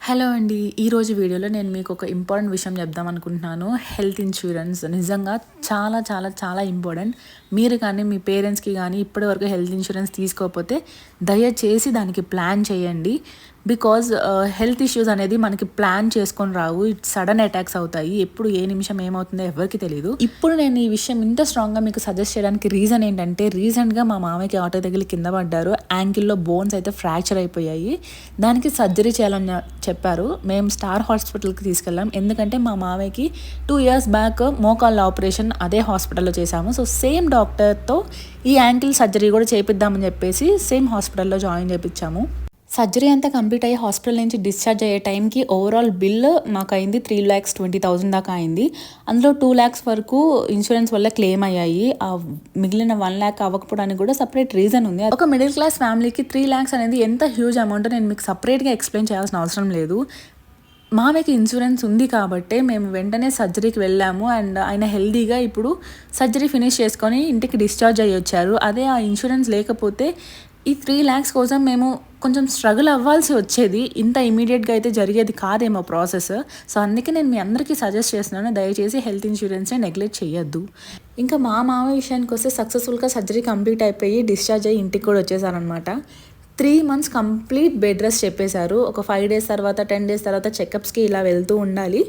Hello అండి. ఈరోజు వీడియోలో నేను మీకు ఒక ఇంపార్టెంట్ విషయం చెప్దాం అనుకుంటున్నాను. హెల్త్ ఇన్సూరెన్స్ నిజంగా చాలా చాలా చాలా ఇంపార్టెంట్. మీరు కానీ మీ పేరెంట్స్కి కానీ ఇప్పటివరకు హెల్త్ ఇన్సూరెన్స్ తీసుకోకపోతే దయచేసి దానికి ప్లాన్ చేయండి. బికాజ్ హెల్త్ ఇష్యూస్ అనేది మనకి ప్లాన్ చేసుకొని రావు. ఇట్ సడన్ అటాక్స్ అవుతాయి. ఎప్పుడు ఏ నిమిషం ఏమవుతుందో ఎవరికి తెలియదు. ఇప్పుడు నేను ఈ విషయం ఇంత స్ట్రాంగ్గా మీకు సజెస్ట్ చేయడానికి రీజన్ ఏంటంటే, రీసెంట్గా మా మామయ్యకి ఆటో తగిలి కింద పడ్డారు. యాంకిల్లో బోన్స్ అయితే ఫ్రాక్చర్ అయిపోయాయి. దానికి సర్జరీ చేయాలని చెప్పారు. మేము స్టార్ హాస్పిటల్కి తీసుకెళ్ళాం. ఎందుకంటే మా మామయ్యకి 2 years బ్యాక్ మోకాళ్ళ ఆపరేషన్ అదే హాస్పిటల్లో చేశాము. సో సేమ్ డాక్టర్తో ఈ యాంకిల్ సర్జరీ కూడా చేపిద్దామని చెప్పేసి సేమ్ హాస్పిటల్లో జాయిన్ చేయించాము. సర్జరీ అంతా కంప్లీట్ అయ్యి హాస్పిటల్ నుంచి డిశ్చార్జ్ అయ్యే టైంకి ఓవరాల్ బిల్ మాకు అయింది 3,20,000 దాకా అయింది. అందులో 2 lakhs వరకు ఇన్సూరెన్స్ వల్ల క్లెయిమ్ అయ్యాయి. మిగిలిన 1 lakh అవ్వకపోవడానికి కూడా సపరేట్ రీజన్ ఉంది. ఒక మిడిల్ క్లాస్ ఫ్యామిలీకి 3 lakhs అనేది ఎంత హ్యూజ్ అమౌంట్ నేను మీకు సపరేట్గా ఎక్స్ప్లెయిన్ చేయాల్సిన అవసరం లేదు. మామయ్యకి ఇన్సూరెన్స్ ఉంది కాబట్టే మేము వెంటనే సర్జరీకి వెళ్ళాము. అండ్ ఆయన హెల్దీగా ఇప్పుడు సర్జరీ ఫినిష్ చేసుకొని ఇంటికి డిశ్చార్జ్ అయ్యి వచ్చారు. అదే ఆ ఇన్సూరెన్స్ లేకపోతే ఈ 3 lakhs కోసం మేము కొంచెం స్ట్రగుల్ అవ్వాల్సి వచ్చేది. ఇంత ఇమీడియట్గా అయితే జరిగేది కాదేమో ప్రాసెస్. సో అందుకే నేను మీ అందరికీ సజెస్ట్ చేస్తున్నాను, దయచేసి హెల్త్ ఇన్సూరెన్స్ని నెగ్లెక్ట్ చేయొద్దు. ఇంకా మా మామయ్య విషయానికి వస్తే సక్సెస్ఫుల్గా సర్జరీ కంప్లీట్ అయిపోయి డిశ్చార్జ్ అయ్యి ఇంటికి కూడా వచ్చేసారనమాట. 3 months కంప్లీట్ బెడ్ రెస్ట్ చెప్పేశారు. ఒక 5 days తర్వాత 10 days తర్వాత చెకప్స్కి ఇలా వెళ్తూ ఉండాలి.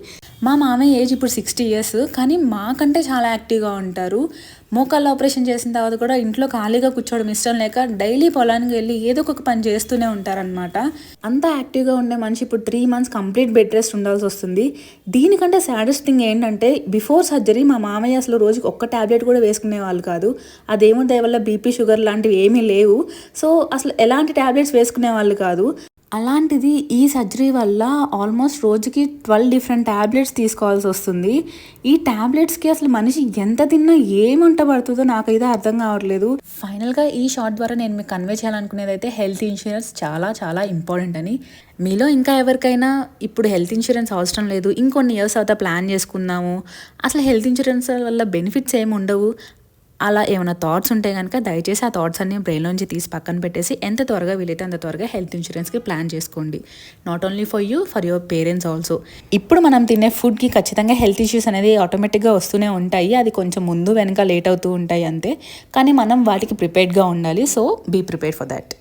మా మామయ్య ఏజ్ ఇప్పుడు 60 years, కానీ మాకంటే చాలా యాక్టివ్గా ఉంటారు. మోకాళ్ళ ఆపరేషన్ చేసిన తర్వాత కూడా ఇంట్లో ఖాళీగా కూర్చోవడం ఇష్టం లేక డైలీ పొలానికి వెళ్ళి ఏదో ఒక పని చేస్తూనే ఉంటారనమాట. అంత యాక్టివ్గా ఉండే మనిషి ఇప్పుడు 3 months కంప్లీట్ బెడ్ రెస్ట్ ఉండాల్సి వస్తుంది. దీనికంటే సాడెస్ట్ థింగ్ ఏంటంటే, బిఫోర్ సర్జరీ మా మామయ్య అసలు రోజుకి ఒక్క ట్యాబ్లెట్ కూడా వేసుకునే వాళ్ళు కాదు. అదేమో దయవల్ల బీపీ షుగర్ లాంటివి ఏమీ లేవు. సో అసలు ఎలాంటి ట్యాబ్లెట్స్ వేసుకునే వాళ్ళు కాదు. అలాంటిది ఈ సర్జరీ వల్ల ఆల్మోస్ట్ రోజుకి 12 different ట్యాబ్లెట్స్ తీసుకోవాల్సి వస్తుంది. ఈ ట్యాబ్లెట్స్కి అసలు మనిషి ఎంత తిన్నా ఏమంట పడుతుందో నాకైతే అర్థం కావట్లేదు. ఫైనల్గా ఈ షార్ట్ ద్వారా నేను మీకు కన్వే చేయాలనుకునేది అయితే హెల్త్ ఇన్సూరెన్స్ చాలా చాలా ఇంపార్టెంట్ అని. మీలో ఇంకా ఎవరికైనా ఇప్పుడు హెల్త్ ఇన్సూరెన్స్ అవసరం లేదు, ఇంకొన్ని ఇయర్స్ తర్వాత ప్లాన్ చేసుకుందాము, అసలు హెల్త్ ఇన్సూరెన్స్ వల్ల బెనిఫిట్స్ ఏమి ఉండవు, అలా ఏమైనా థాట్స్ ఉంటే కనుక దయచేసి ఆ థాట్స్ అన్ని బ్రెయిన్లోంచి తీసి పక్కన పెట్టేసి ఎంత త్వరగా వీలైతే అంత త్వరగా హెల్త్ ఇన్సూరెన్స్కి ప్లాన్ చేసుకోండి. Not only for you, for your parents also. ఇప్పుడు మనం తినే ఫుడ్కి ఖచ్చితంగా హెల్త్ ఇష్యూస్ అనేది ఆటోమేటిక్గా వస్తూనే ఉంటాయి. అది కొంచెం ముందు వెనక లేట్ అవుతూ ఉంటాయి అంతే, కానీ మనం వాటికి ప్రిపేర్డ్గా ఉండాలి. So be prepared for that.